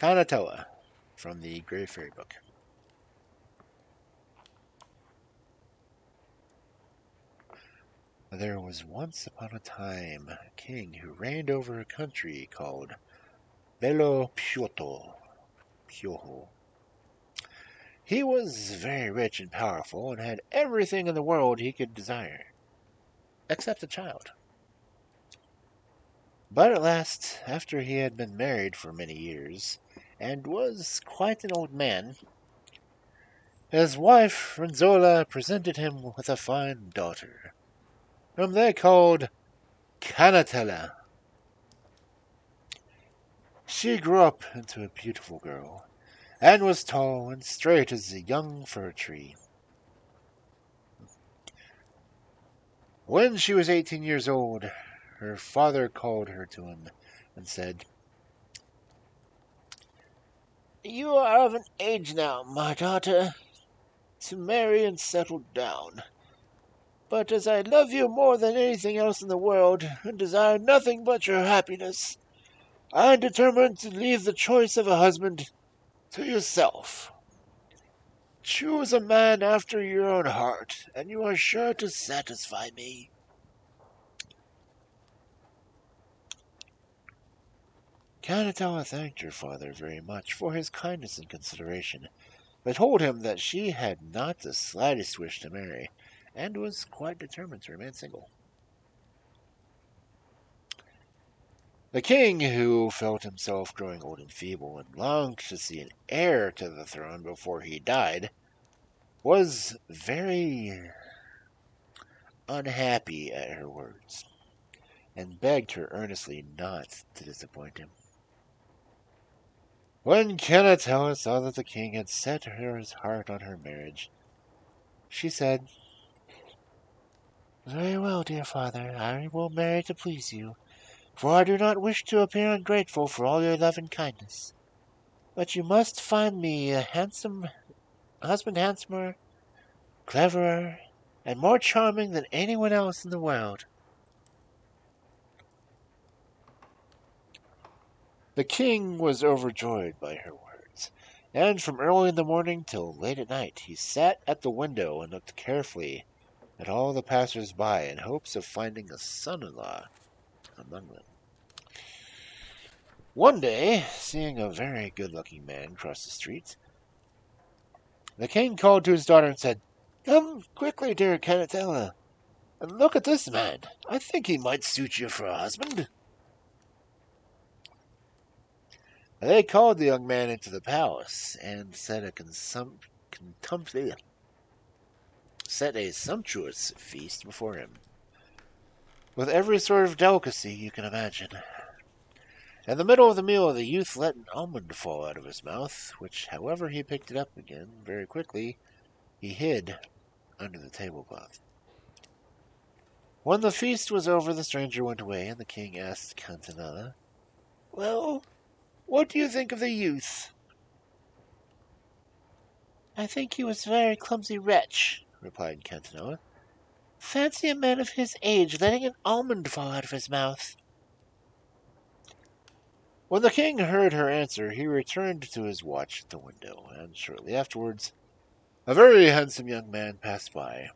Cannetella from the Grey Fairy book. There was once upon a time a king who reigned over a country called Belo Pioho. He was very rich and powerful and had everything in the world he could desire, except a child. But at last, after he had been married for many years, and was quite an old man, his wife Renzola presented him with a fine daughter, whom they called Cannetella. She grew up into a beautiful girl, and was tall and straight as a young fir tree. When she was 18 years old, her father called her to him and said, "You are of an age now, my daughter, to marry and settle down. But as I love you more than anything else in the world, and desire nothing but your happiness, I am determined to leave the choice of a husband to yourself. Choose a man after your own heart, and you are sure to satisfy me." Cannetella thanked her father very much for his kindness and consideration, but told him that she had not the slightest wish to marry, and was quite determined to remain single. The king, who felt himself growing old and feeble, and longed to see an heir to the throne before he died, was very unhappy at her words, and begged her earnestly not to disappoint him. When Cannetella saw that the king had set his heart on her marriage, she said, "Very well, dear father, I will marry to please you, for I do not wish to appear ungrateful for all your love and kindness. But you must find me a husband handsomer, cleverer, and more charming than anyone else in the world." The king was overjoyed by her words, and from early in the morning till late at night he sat at the window and looked carefully at all the passers-by in hopes of finding a son-in-law among them. One day, seeing a very good-looking man cross the street, the king called to his daughter and said, "Come quickly, dear Cannetella, and look at this man. I think he might suit you for a husband." They called the young man into the palace and set a sumptuous feast before him, with every sort of delicacy you can imagine. In the middle of the meal, the youth let an almond fall out of his mouth, which, however, he picked it up again very quickly. He hid under the tablecloth. When the feast was over, the stranger went away, and the king asked Cannetella, "Well, what do you think of the youth?" "I think he was a very clumsy wretch," replied Cannetella. "Fancy a man of his age letting an almond fall out of his mouth." When the king heard her answer, he returned to his watch at the window, and shortly afterwards a very handsome young man passed by.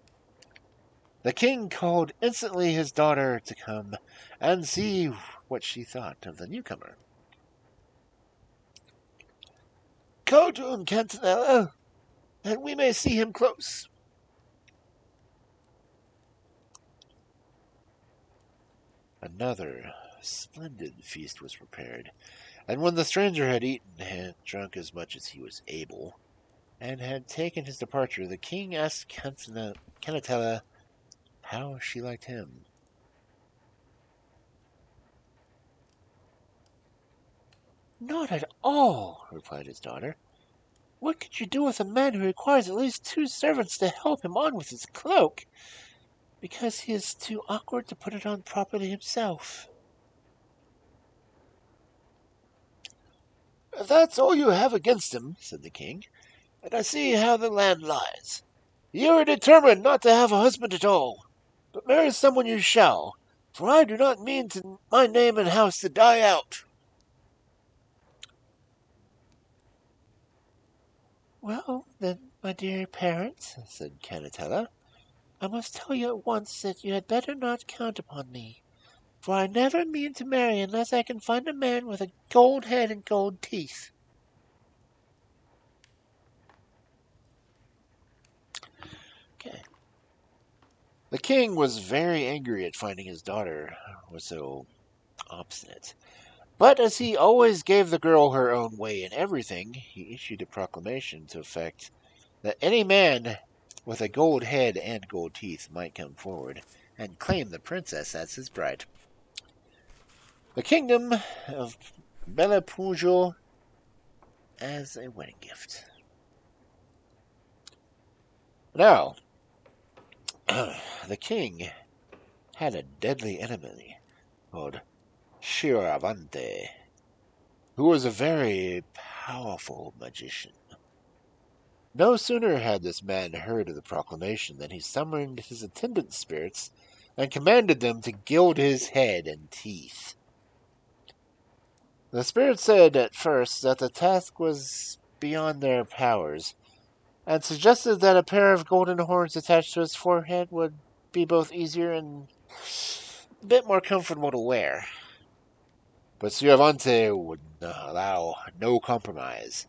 The king called instantly his daughter to come and see what she thought of the newcomer. "Go to him, Cannetella, and we may see him close." Another splendid feast was prepared, and when the stranger had eaten and drunk as much as he was able, and had taken his departure, the king asked Cannetella how she liked him. "Not at all," replied his daughter. "What could you do with a man who requires at least 2 servants to help him on with his cloak, because he is too awkward to put it on properly himself?" "That's all you have against him," said the king, "and I see how the land lies. You are determined not to have a husband at all, but marry someone you shall, for I do not mean my name and house to die out." Well, then, my dear parents, said Cannetella, I must tell you at once that you had better not count upon me, for I never mean to marry unless I can find a man with a gold head and gold teeth. Okay. The king was very angry at finding his daughter was so obstinate. But as he always gave the girl her own way in everything, he issued a proclamation to effect that any man with a gold head and gold teeth might come forward and claim the princess as his bride. The kingdom of Belepujo as a wedding gift. Now, the king had a deadly enemy called Shiravante, who was a very powerful magician. No sooner had this man heard of the proclamation than he summoned his attendant spirits and commanded them to gild his head and teeth. The spirits said at first that the task was beyond their powers, and suggested that a pair of golden horns attached to his forehead would be both easier and a bit more comfortable to wear. But Siravante would allow no compromise,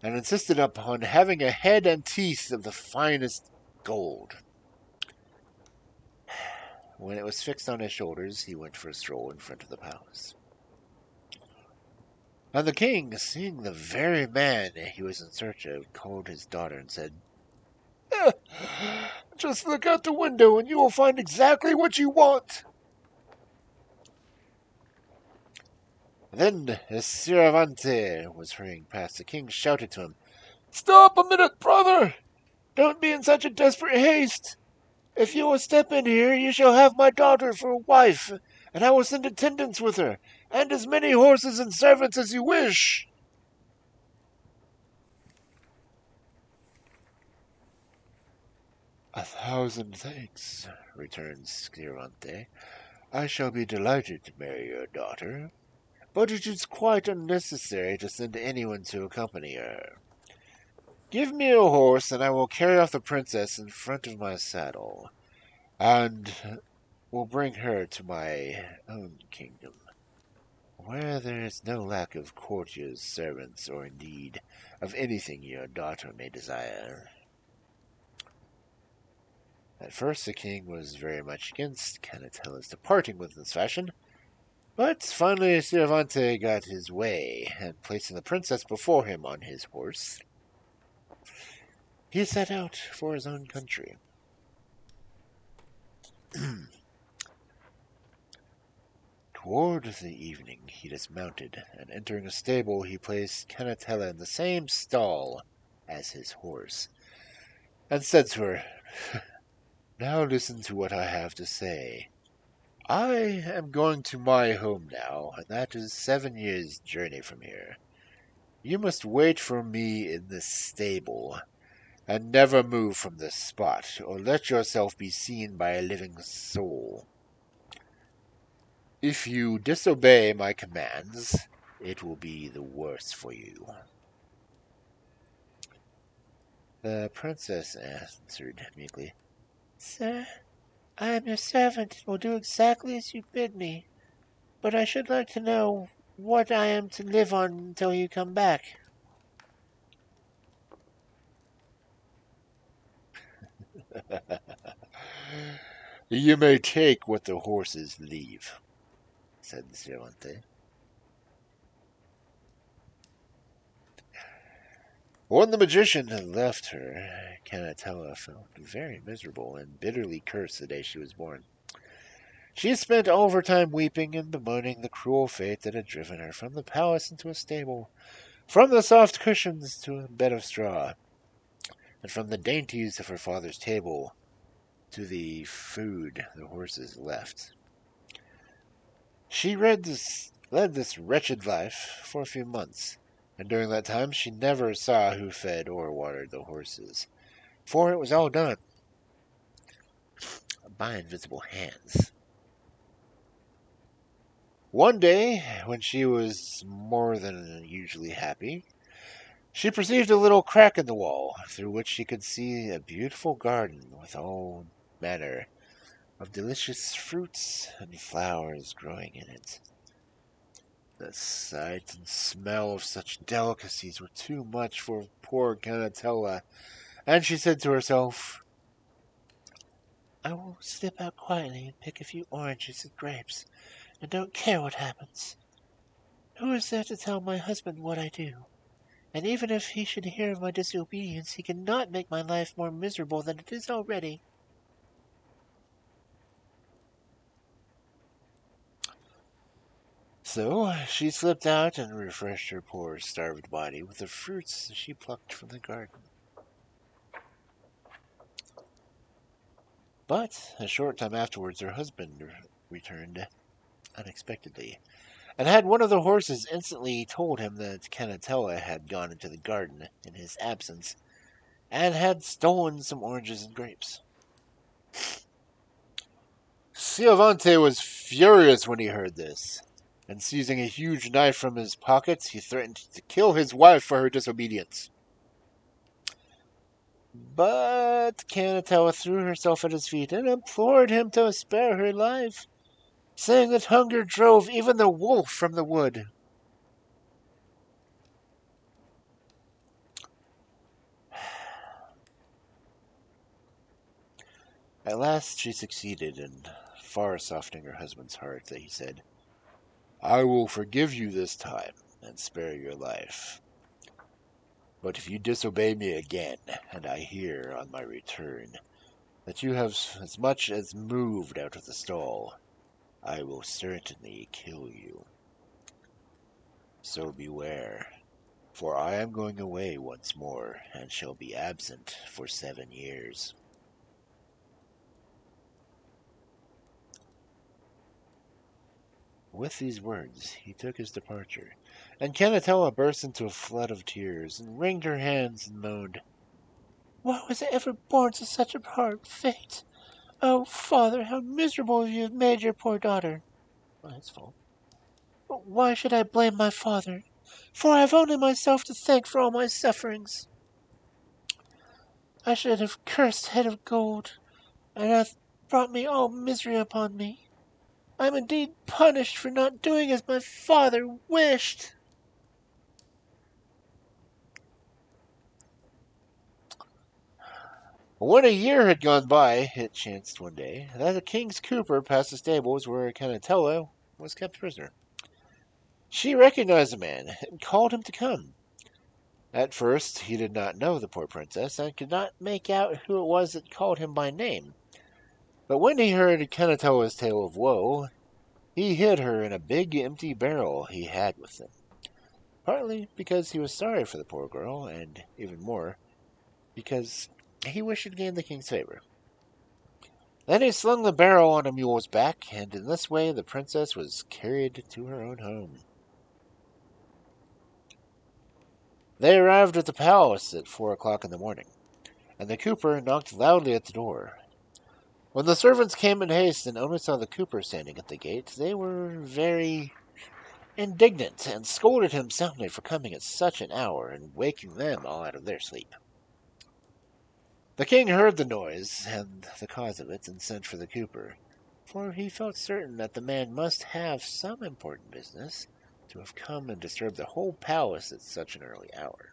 and insisted upon having a head and teeth of the finest gold. When it was fixed on his shoulders, he went for a stroll in front of the palace. And the king, seeing the very man he was in search of, called his daughter and said, "Just look out the window and you will find exactly what you want." Then, as Siravante was hurrying past, the king shouted to him, "Stop a minute, brother! Don't be in such a desperate haste. If you will step in here, you shall have my daughter for a wife, and I will send attendants with her, and as many horses and servants as you wish." "A thousand thanks," returned Scirante. "I shall be delighted to marry your daughter, but it is quite unnecessary to send anyone to accompany her. Give me a horse, and I will carry off the princess in front of my saddle, and will bring her to my own kingdom, where there is no lack of courtiers, servants, or indeed of anything your daughter may desire." At first the king was very much against Cannetella's departing with this fashion, but finally Siravante got his way, and placing the princess before him on his horse, he set out for his own country. Toward the evening he dismounted, and entering a stable he placed Cannetella in the same stall as his horse, and said to her, "Now listen to what I have to say. I am going to my home now, and that is 7 years' journey from here. You must wait for me in this stable, and never move from this spot, or let yourself be seen by a living soul. If you disobey my commands, it will be the worse for you." The princess answered meekly, "Sir, I am your servant and will do exactly as you bid me, but I should like to know what I am to live on until you come back." "You may take what the horses leave," said Cervantes. When the magician had left her, Cannetella felt very miserable and bitterly cursed the day she was born. She spent all of her time weeping and bemoaning the cruel fate that had driven her from the palace into a stable, from the soft cushions to a bed of straw, and from the dainties of her father's table to the food the horses left. She led this wretched life for a few months, and during that time she never saw who fed or watered the horses, for it was all done by invisible hands. One day, when she was more than usually happy, She perceived a little crack in the wall, through which she could see a beautiful garden with all manner of delicious fruits and flowers growing in it. The sight and smell of such delicacies were too much for poor Cannetella, and she said to herself, I will slip out quietly and pick a few oranges and grapes, and don't care what happens. Who is there to tell my husband what I do? And even if he should hear of my disobedience, he cannot make my life more miserable than it is already. So she slipped out and refreshed her poor starved body with the fruits she plucked from the garden. But a short time afterwards her husband returned unexpectedly, and had one of the horses instantly told him that Cannetella had gone into the garden in his absence, and had stolen some oranges and grapes. Sciavante was furious when he heard this, and seizing a huge knife from his pocket, he threatened to kill his wife for her disobedience. But Cannetella threw herself at his feet and implored him to spare her life, saying that hunger drove even the wolf from the wood. At last she succeeded in far softening her husband's heart, that he said, I will forgive you this time and spare your life. But if you disobey me again, and I hear on my return that you have as much as moved out of the stall, I will certainly kill you. So beware, for I am going away once more, and shall be absent for 7 years. With these words he took his departure, and Cannetella burst into a flood of tears, and wringed her hands, and moaned, Why was I ever born to such a hard fate? Oh, father, how miserable you have made your poor daughter. Well, his fault. But why should I blame my father? For I have only myself to thank for all my sufferings. I should have cursed head of gold, and hath brought me all misery upon me. I am indeed punished for not doing as my father wished. When a year had gone by, it chanced one day that the king's cooper passed the stables where Cannetella was kept prisoner. She recognized the man, and called him to come. At first he did not know the poor princess, and could not make out who it was that called him by name. But when he heard Cannetella's tale of woe, he hid her in a big empty barrel he had with him, partly because he was sorry for the poor girl, and even more because he wished to gain the king's favor. Then he slung the barrel on a mule's back, and in this way the princess was carried to her own home. They arrived at the palace at 4 o'clock in the morning, and the cooper knocked loudly at the door. When the servants came in haste and only saw the cooper standing at the gate, they were very indignant, and scolded him soundly for coming at such an hour and waking them all out of their sleep. The king heard the noise and the cause of it, and sent for the cooper, for he felt certain that the man must have some important business to have come and disturbed the whole palace at such an early hour.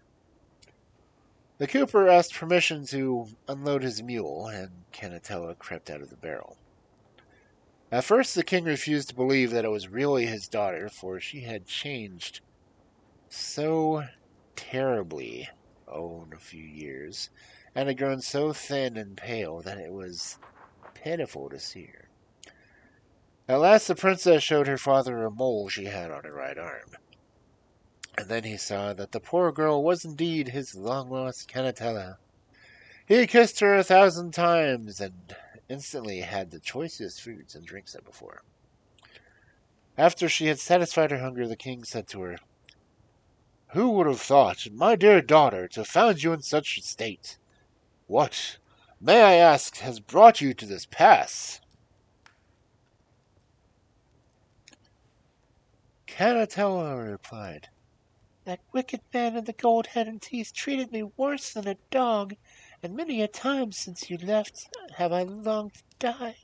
The cooper asked permission to unload his mule, and Cannetella crept out of the barrel. At first the king refused to believe that it was really his daughter, for she had changed so terribly in a few years, and had grown so thin and pale that it was pitiful to see her. At last the princess showed her father a mole she had on her right arm, and then he saw that the poor girl was indeed his long-lost Cannetella. He kissed her 1,000 times, and instantly had the choicest foods and drinks set before him. After she had satisfied her hunger, the king said to her, Who would have thought, my dear daughter, to found you in such a state? What, may I ask, has brought you to this pass? Cannetella replied, That wicked man in the gold head and teeth treated me worse than a dog, and many a time since you left have I longed to die.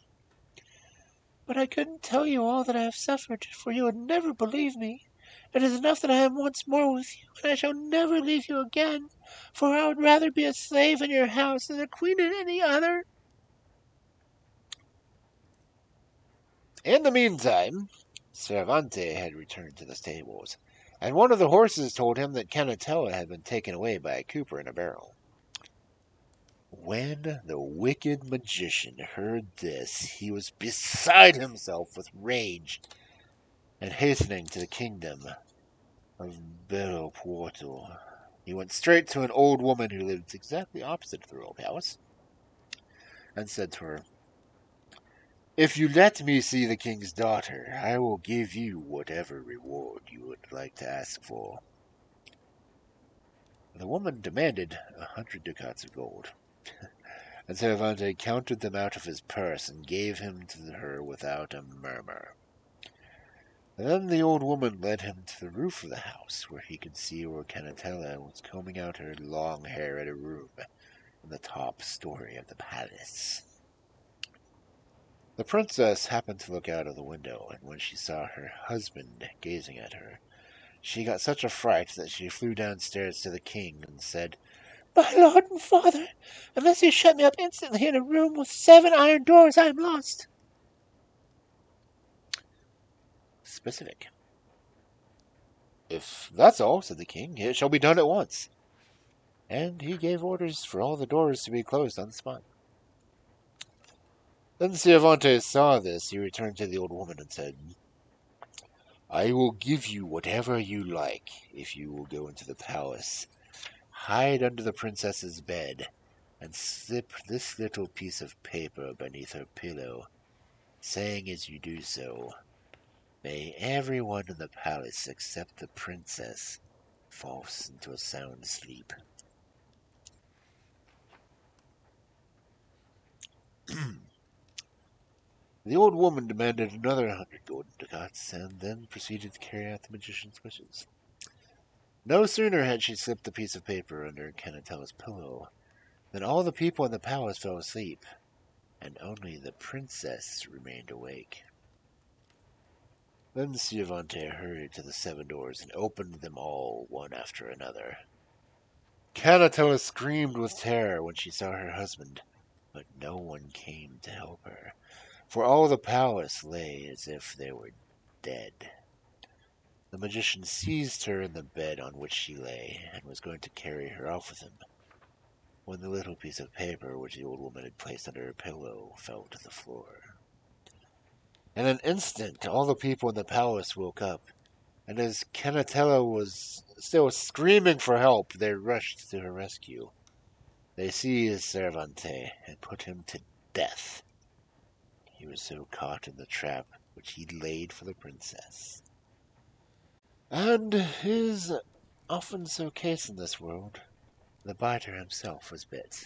But I couldn't tell you all that I have suffered, for you would never believe me. It is enough that I am once more with you, and I shall never leave you again, for I would rather be a slave in your house than a queen in any other. In the meantime, Cervante had returned to the stables, and one of the horses told him that Cannetella had been taken away by a cooper in a barrel. When the wicked magician heard this, he was beside himself with rage, and hastening to the kingdom of Belo Puerto, he went straight to an old woman who lived exactly opposite the royal palace, and said to her, "If you let me see the king's daughter, I will give you whatever reward you would like to ask for." The woman demanded 100 ducats of gold, and Cervantes counted them out of his purse and gave him to her without a murmur. Then the old woman led him to the roof of the house, where he could see where Cannetella was combing out her long hair at a room in the top story of the palace. The princess happened to look out of the window, and when she saw her husband gazing at her, she got such a fright that she flew downstairs to the king and said, "My lord and father, unless you shut me up instantly in a room with 7 iron doors, I am lost." Specific. "If that's all," said the king, "it shall be done at once." And he gave orders for all the doors to be closed on the spot. Then Cervantes saw this. He returned to the old woman and said, "I will give you whatever you like if you will go into the palace, hide under the princess's bed, and slip this little piece of paper beneath her pillow, saying as you do so, 'May everyone in the palace except the princess fall into a sound sleep.'" The old woman demanded another 100 golden ducats, and then proceeded to carry out the magician's wishes. No sooner had she slipped the piece of paper under Cannetella's pillow than all the people in the palace fell asleep, and only the princess remained awake. Then Cervantes hurried to the 7 doors and opened them all one after another. Cannetella screamed with terror when she saw her husband, but no one came to help her, for all the palace lay as if they were dead. The magician seized her in the bed on which she lay, and was going to carry her off with him, when the little piece of paper which the old woman had placed under her pillow fell to the floor. In an instant all the people in the palace woke up, and as Cannetella was still screaming for help, they rushed to her rescue. They seized Cervantes and put him to death. He was so caught in the trap which he laid for the princess. And is often so case in this world. The biter himself was bit.